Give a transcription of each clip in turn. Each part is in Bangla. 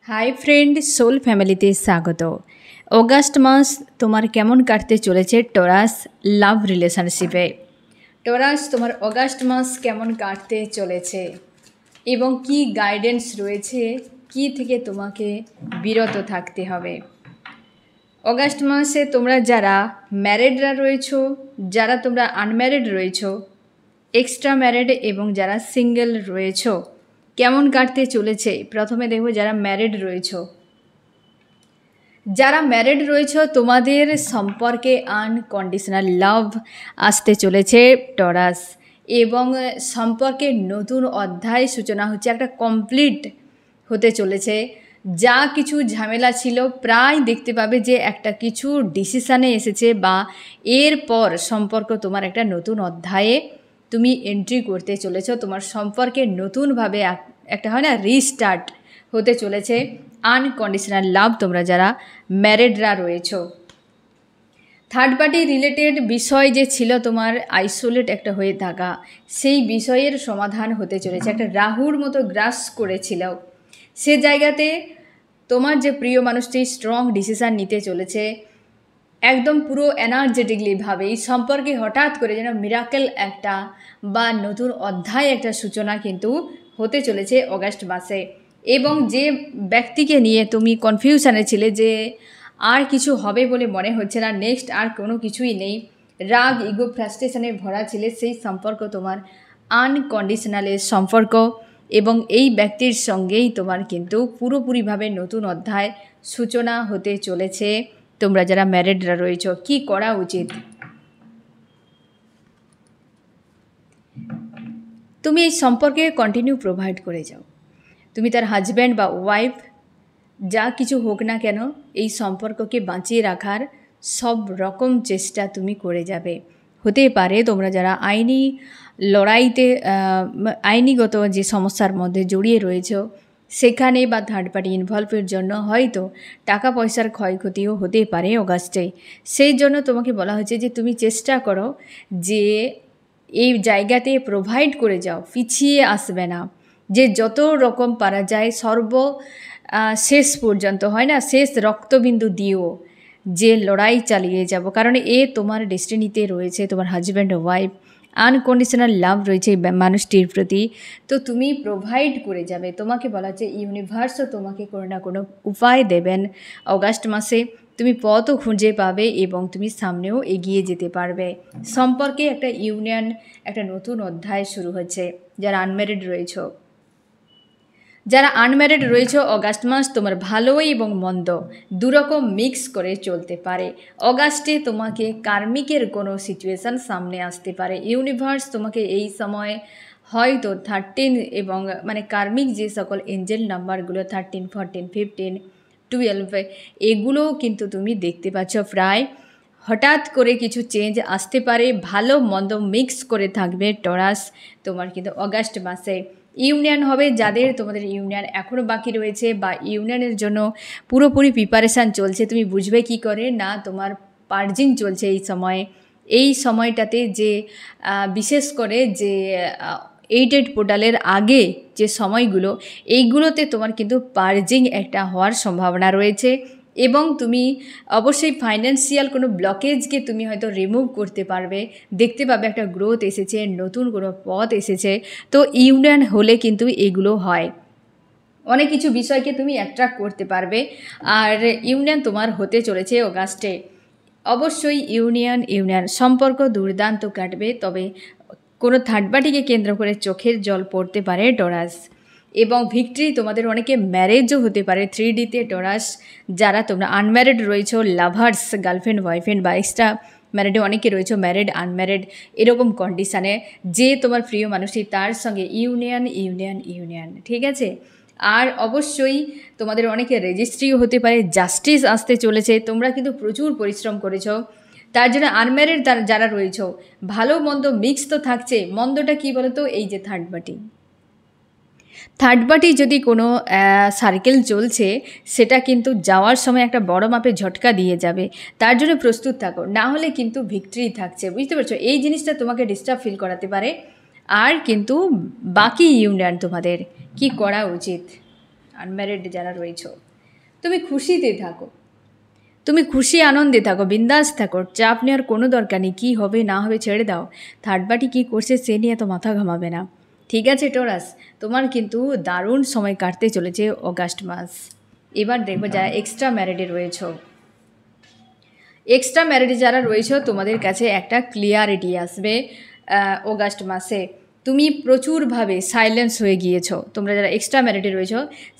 হাই ফ্রেন্ড, সোল ফ্যামিলিতে স্বাগত। অগাস্ট মাস তোমার কেমন কাটতে চলেছে টরাস লাভ রিলেশনশিপে? টরাস, তোমার অগাস্ট মাস কেমন কাটতে চলেছে এবং কি গাইডেন্স রয়েছে, কি থেকে তোমাকে বিরত থাকতে হবে? অগাস্ট মাসে তোমরা যারা ম্যারিডরা রয়েছো, যারা তোমরা আনম্যারিড রয়েছো, এক্সট্রা ম্যারিড এবং যারা সিঙ্গেল রয়েছো, কেমন কাটতে চলেছে? প্রথমে দেখো যারা ম্যারিড রয়েছো। যারা ম্যারিড রয়েছো তোমাদের সম্পর্কে আনকন্ডিশনাল লাভ আসতে চলেছে টরাস, এবং সম্পর্কের নতুন অধ্যায় সূচনা হচ্ছে, একটা কমপ্লিট হতে চলেছে। যা কিছু ঝামেলা ছিল প্রায় দেখতে পাবে যে একটা কিছু ডিসিশানে এসেছে, বা এরপর সম্পর্ক তোমার একটা নতুন অধ্যায়ে তুমি এন্ট্রি করতে চলেছ। তোমার সম্পর্কে নতুনভাবে একটা হয় না, রিস্টার্ট হতে চলেছে। আনকন্ডিশনাল লাভ তোমরা যারা ম্যারিডরা রয়েছো। থার্ড পার্টি রিলেটেড বিষয় যে ছিল তোমার আইসোলেট একটা হয়ে থাকা, সেই বিষয়ের সমাধান হতে চলেছে। একটা রাহুর মতো গ্রাস করেছিল, সে জায়গাতে তোমার যে প্রিয় মানুষটি স্ট্রং ডিসিশান নিতে চলেছে, একদম পুরো এনার্জেটিকলিভাবে এই সম্পর্কে হঠাৎ করে যেন মিরাকেল একটা বা নতুন অধ্যায় একটা সূচনা কিন্তু হতে চলেছে অগাস্ট মাসে। এবং যে ব্যক্তিকে নিয়ে তুমি কনফিউশনে ছিলে যে আর কিছু হবে বলে মনে হচ্ছে না, নেক্সট আর কোনো কিছুই নেই, রাগ ইগো ফ্রাস্ট্রেশনে ভরা ছিলে, সেই সম্পর্ক তোমার আনকন্ডিশনালের সম্পর্ক, এবং এই ব্যক্তির সঙ্গেই তোমার কিন্তু পুরোপুরিভাবে নতুন অধ্যায় সূচনা হতে চলেছে। তোমরা যারা ম্যারিডরা রয়েছ, কি করা উচিত? তুমি এই সম্পর্কে কন্টিনিউ প্রোভাইড করে যাও। তুমি তার হাজব্যান্ড বা ওয়াইফ, যা কিছু হোক না কেন, এই সম্পর্ককে বাঁচিয়ে রাখার সব রকম চেষ্টা তুমি করে যাবে। হতে পারে তোমরা যারা আইনি লড়াইতে আইনিগত যে সমস্যার মধ্যে জড়িয়ে রয়েছে সেখানে, বা থার্ড পার্টি ইনভলভের জন্য হয়তো টাকা পয়সার ক্ষয়ক্ষতিও হতে পারে অগাস্টে। সেই জন্য তোমাকে বলা হয়েছে যে তুমি চেষ্টা করো যে এই জায়গাতে প্রোভাইড করে যাও, পিছিয়ে আসবে না, যে যত রকম পারা যায় শেষ পর্যন্ত হয় না, শেষ রক্তবিন্দু দিও যে লড়াই চালিয়ে যাব। কারণ এ তোমার ডেস্টিনিতে রয়েছে, তোমার হাজব্যান্ড ওয়াইফ, আনকন্ডিশনাল লাভ রয়েছে এই মানুষটির প্রতি, তো তুমি প্রোভাইড করে যাবে। তোমাকে বলা যে ইউনিভার্সও তোমাকে কোনো না কোনো উপায় দেবেন অগাস্ট মাসে, তুমি পথও খুঁজে পাবে এবং তুমি সামনেও এগিয়ে যেতে পারবে। সম্পর্কে একটা ইউনিয়ন, একটা নতুন অধ্যায় শুরু হচ্ছে। যারা আনম্যারিড রয়েছ, যারা আনম্যারিড রয়েছে, অগাস্ট মাস তোমার ভালো এবং মন্দ দুরকম মিক্স করে চলতে পারে। অগাস্টে তোমাকে কার্মিকের কোনো সিচুয়েশান সামনে আসতে পারে। ইউনিভার্স তোমাকে এই সময় হয়তো 13 এবং মানে কার্মিক যে সকল এঞ্জেল নাম্বারগুলো 13, 14, 15, 12, এগুলোও কিন্তু তুমি দেখতে পাচ্ছ। প্রায় হঠাৎ করে কিছু চেঞ্জ আসতে পারে, ভালো মন্দ মিক্স করে থাকবে টরাস তোমার কিন্তু অগাস্ট মাসে। ইউনিয়ন হবে, যাদের তোমাদের ইউনিয়ন এখনও বাকি রয়েছে বা ইউনিয়নের জন্য পুরোপুরি প্রিপারেশান চলছে, তুমি বুঝবে কি করে না, তোমার পার্জিং চলছে এই সময়ে। এই সময়টাতে যে বিশেষ করে যে 8 পোর্টালের আগে যে সময়গুলো, এইগুলোতে তোমার কিন্তু পার্জিং একটা হওয়ার সম্ভাবনা রয়েছে, এবং তুমি অবশ্যই ফাইন্যান্সিয়াল কোনো ব্লকেজকে তুমি হয়তো রিমুভ করতে পারবে। দেখতে পাবে একটা গ্রোথ এসেছে, নতুন কোনো পথ এসেছে। তো ইউনিয়ন হলে কিন্তু এগুলো হয়, অনেক কিছু বিষয়কে তুমি অ্যাট্রাক্ট করতে পারবে। আর ইউনিয়ন তোমার হতে চলেছে অগাস্টে। অবশ্যই ইউনিয়ন সম্পর্ক দুর্দান্ত কাটবে, তবে কোনো থার্ড পার্টিকে কেন্দ্র করে চোখের জল পড়তে পারে টরাস। এবং ভিক্টরি তোমাদের অনেকে ম্যারেজও হতে পারে 3Dতে টরাস। যারা তোমরা আনম্যারিড রয়েছো, লাভার্স, গার্লফ্রেন্ড বয়ফ্রেন্ড বা এক্সট্রা ম্যারিডে অনেকে রয়েছো, ম্যারিড আনম্যারিড এরকম কন্ডিশানে, যে তোমার প্রিয় মানুষটি তার সঙ্গে ইউনিয়ন, ঠিক আছে। আর অবশ্যই তোমাদের অনেকে রেজিস্ট্রিও হতে পারে, জাস্টিস আসতে চলেছে। তোমরা কিন্তু প্রচুর পরিশ্রম করেছো, তার জন্য আনম্যারিড যারা রয়েছো, ভালো মন্দ মিক্স তো থাকছে। মন্দটা কী বলো তো, এই যে থার্ড পার্টি যদি কোনো সার্কেল চলছে, সেটা কিন্তু যাওয়ার সময় একটা বড় মাপের ঝটকা দিয়ে যাবে, তার জন্য প্রস্তুত থাকো, না হলে কিন্তু ভিক্টরি থাকছে, বুঝতে পারছো। এই জিনিসটা তোমাকে ডিস্টার্ব ফিল করাতে পারে। আর কিন্তু বাকি ইউনিয়ন তোমাদের কি করা উচিত? আনম্যারিড যারা রয়েছো, তুমি খুশিতে থাকো, তুমি খুশি আনন্দে থাকো, বিন্দাস থাকো, চাপ নেওয়ার কোনো দরকার নেই। কী হবে না হবে ছেড়ে দাও, থার্ড পার্টি কী করছে সে নিয়ে তো মাথা ঘামাবে না। ঠিক আছে টরাস, তোমার কিন্তু দারুণ সময় কাটতে চলেছে অগাস্ট মাস। এবার দেখবো যারা এক্সট্রা ম্যারিডে রয়েছো, এক্সট্রা ম্যারিডে যারা রয়েছো তোমাদের কাছে একটা ক্লিয়ারিটি আসবে অগাস্ট মাসে। তুমি প্রচুরভাবে সাইলেন্স হয়ে গিয়েছো, তোমরা যারা এক্সট্রা ম্যারিডে রয়েছো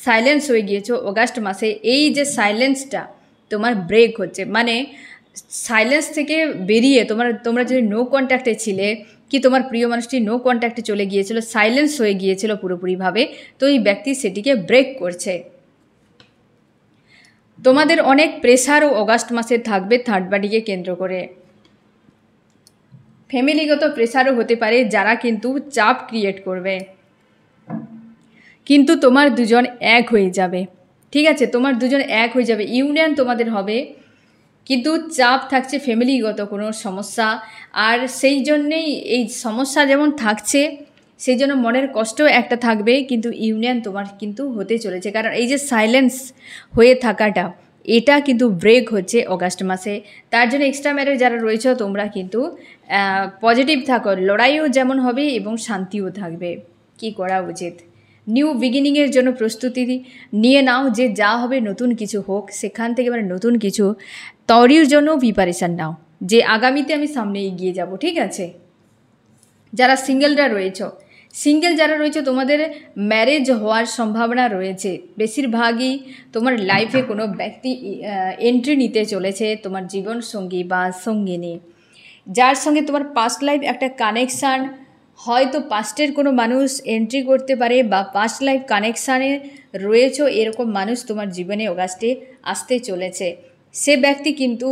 সাইলেন্স হয়ে গিয়েছো অগাস্ট মাসে। এই যে সাইলেন্সটা তোমার ব্রেক হচ্ছে, মানে সাইলেন্স থেকে বেরিয়ে তোমরা যদি নো কন্ট্যাক্টে ছিলে, কি তোমার প্রিয় মানুষটি নো কন্ট্যাক্টে চলে গিয়েছিল, সাইলেন্স হয়ে গিয়েছিল পুরোপুরিভাবে, তো এই ব্যক্তি সেটিকে ব্রেক করছে। তোমাদের অনেক প্রেশারও অগাস্ট মাসে থাকবে থার্ড পার্টিকে কেন্দ্র করে, ফ্যামিলিগত প্রেশারও হতে পারে যারা কিন্তু চাপ ক্রিয়েট করবে, কিন্তু তোমার দুজন এক হয়ে যাবে। ঠিক আছে, তোমার দুজন এক হয়ে যাবে, ইউনিয়ন তোমাদের হবে, কিন্তু চাপ থাকছে ফ্যামিলিগত কোনো সমস্যা। আর সেই জন্যেই এই সমস্যা যেমন থাকছে সেই জন্য মনের কষ্টও একটা থাকবে, কিন্তু ইউনিয়ন তোমার কিন্তু হতে চলেছে। কারণ এই যে সাইলেন্স হয়ে থাকাটা এটা কিন্তু ব্রেক হচ্ছে অগাস্ট মাসে। তার জন্য এক্সট্রা ম্যারেজ যারা রয়েছে তোমরা কিন্তু পজিটিভ থাকো, লড়াইও যেমন হবে এবং শান্তিও থাকবে। কি করা উচিত, নিউ বিগিনিংয়ের জন্য প্রস্তুতি নিয়ে নাও, যে যা হবে নতুন কিছু হোক সেখান থেকে মানে নতুন কিছু তৈরির জন্য প্রিপারেশান নাও, যে আগামীতে আমি সামনে এগিয়ে যাব। ঠিক আছে, যারা সিঙ্গেলরা রয়েছে, সিঙ্গেল যারা রয়েছে তোমাদের ম্যারেজ হওয়ার সম্ভাবনা রয়েছে। বেশিরভাগই তোমার লাইফে কোনো ব্যক্তি এন্ট্রি নিতে চলেছে, তোমার জীবনসঙ্গী বা সঙ্গিনী, যার সঙ্গে তোমার পাস্ট লাইফ একটা কানেকশান, হয়তো পাস্টের কোনো মানুষ এন্ট্রি করতে পারে বা পাস্ট লাইফ কানেকশানে রয়েছে, এরকম মানুষ তোমার জীবনে অগাস্টে আসতে চলেছে। সে ব্যক্তি কিন্তু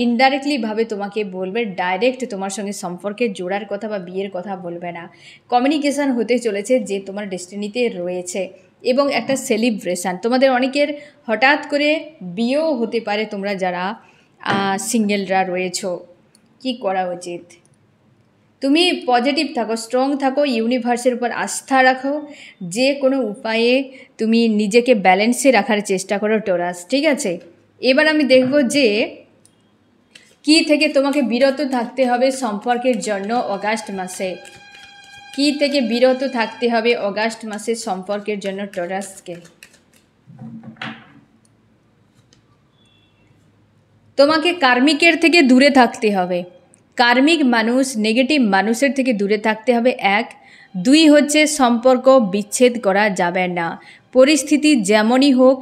ইনডাইরেক্টলিভাবে তোমাকে বলবে, ডাইরেক্ট তোমার সঙ্গে সম্পর্কে জোড়ার কথা বা বিয়ের কথা বলবে না। কমিউনিকেশান হতে চলেছে যে তোমার ডেস্টিনিতে রয়েছে, এবং একটা সেলিব্রেশান তোমাদের অনেকের হঠাৎ করে বিয়েও হতে পারে। তোমরা যারা সিঙ্গেলরা রয়েছো, কি করা উচিত, তুমি পজিটিভ থাকো, স্ট্রং থাকো, ইউনিভার্সের উপর আস্থা রাখো, যে কোনো উপায়ে তুমি নিজেকে ব্যালেন্সে রাখার চেষ্টা করো টরাস। ঠিক আছে, এবার আমি দেখব যে কি থেকে তোমাকে বিরত থাকতে হবে সম্পর্কের জন্য অগাস্ট মাসে, কি থেকে বিরত থাকতে হবে অগাস্ট মাসে সম্পর্কের জন্য টরাসকে। তোমাকে কার্মিকের থেকে দূরে থাকতে হবে, কার্মিক মানুষ নেগেটিভ মানুষের থেকে দূরে থাকতে হবে। 1, 2 হচ্ছে সম্পর্ক বিচ্ছেদ করা যাবে না, পরিস্থিতি যেমনই হোক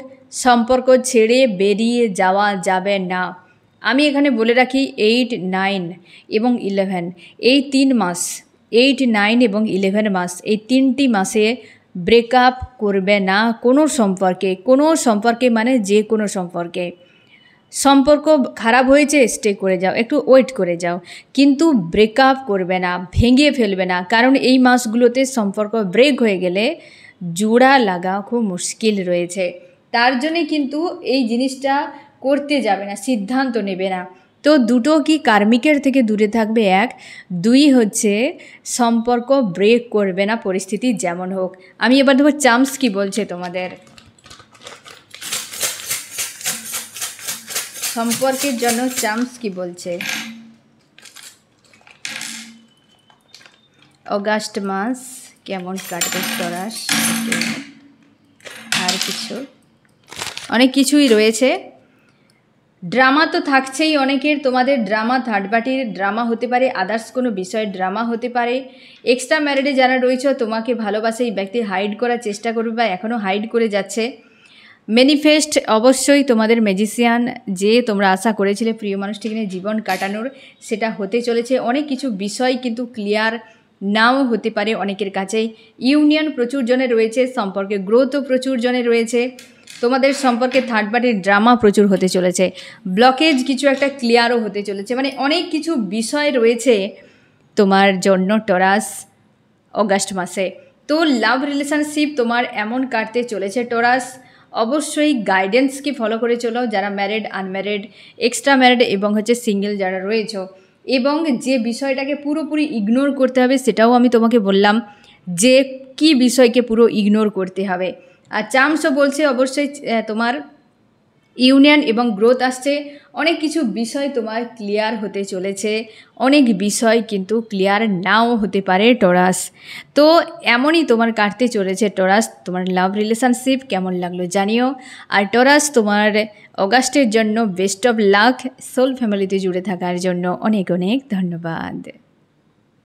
সম্পর্ক ছেড়ে বেরিয়ে যাওয়া যাবে না। আমি এখানে বলে রাখি 8, 9 এবং 11 এই 3 মাস, 8, 9 এবং 11 মাস, এই 3টি মাসে ব্রেকআপ করবে না কোনো সম্পর্কে মানে যে কোনো সম্পর্কে। সম্পর্ক খারাপ হয়েছে স্টে করে যাও, একটু ওয়েট করে যাও, কিন্তু ব্রেকআপ করবে না, ভেঙে ফেলবে না। কারণ এই মাসগুলোতে সম্পর্ক ব্রেক হয়ে গেলে জোড়া লাগা খুব মুশকিল রয়েছে। তার জন্যে কিন্তু এই জিনিসটা করতে যাবে না, সিদ্ধান্ত নেবে না। তো দুটো কি কার্মিকের থেকে দূরে থাকবে 1, 2 হচ্ছে সম্পর্ক ব্রেক করবে না পরিস্থিতি যেমন হোক। আমি এবার দেখো চার্মস কি বলছে তোমাদের সম্পর্কের জন্য, চার্মস কি বলছে অগাস্ট মাস কেমন কাটবে টরাস। আর কিছু অনেক কিছুই রয়েছে, ড্রামা তো থাকছেই অনেকের, তোমাদের ড্রামা থার্ড পার্টির ড্রামা হতে পারে, আদার্স কোনো বিষয়ের ড্রামা হতে পারে। এক্সট্রা ম্যারিডে যারা রয়েছে তোমাকে ভালোবাসে এই ব্যক্তি হাইড করার চেষ্টা করবে বা এখনও হাইড করে যাচ্ছে। ম্যানিফেস্ট অবশ্যই তোমাদের ম্যাজিশিয়ান, যে তোমরা আশা করেছিলে প্রিয় মানুষটিকে নিয়ে জীবন কাটানোর, সেটা হতে চলেছে। অনেক কিছু বিষয় কিন্তু ক্লিয়ার নাও হতে পারে অনেকের কাছেই। ইউনিয়ন প্রচুর জনে রয়েছে, সম্পর্কে গ্রোথও প্রচুর জনে রয়েছে, তোমাদের সম্পর্কে থার্ড পার্টির ড্রামা প্রচুর হতে চলেছে, ব্লকেজ কিছু একটা ক্লিয়ারও হতে চলেছে, মানে অনেক কিছু বিষয় রয়েছে তোমার জন্য টরাস অগাস্ট মাসে। তো লাভ রিলেশনশিপ তোমার এমন কাটতে চলেছে টরাস, অবশ্যই গাইডেন্সকে ফলো করে চলো যারা ম্যারিড, আনম্যারিড, এক্সট্রা ম্যারিড এবং হচ্ছে সিঙ্গেল যারা রয়েছে। এবং যে বিষয়টাকে পুরোপুরি ইগনোর করতে হবে সেটাও আমি তোমাকে বললাম, যে কি বিষয়কে পুরো ইগনোর করতে হবে। আর চার্মসও বলছে অবশ্যই তোমার ইউনিয়ন এবং গ্রোথ আসছে, অনেক কিছু বিষয় তোমার ক্লিয়ার হতে চলেছে, অনেক বিষয় কিন্তু ক্লিয়ার নাও হতে পারে টরাস। তো এমনই তোমার কাটতে চলেছে টরাস। তোমার লাভ রিলেশনশিপ কেমন লাগলো জানিও। আর টরাস তোমার অগাস্টের জন্য বেস্ট অফ লাক, সোল ফ্যামিলিতে জুড়ে থাকার জন্য অনেক অনেক ধন্যবাদ।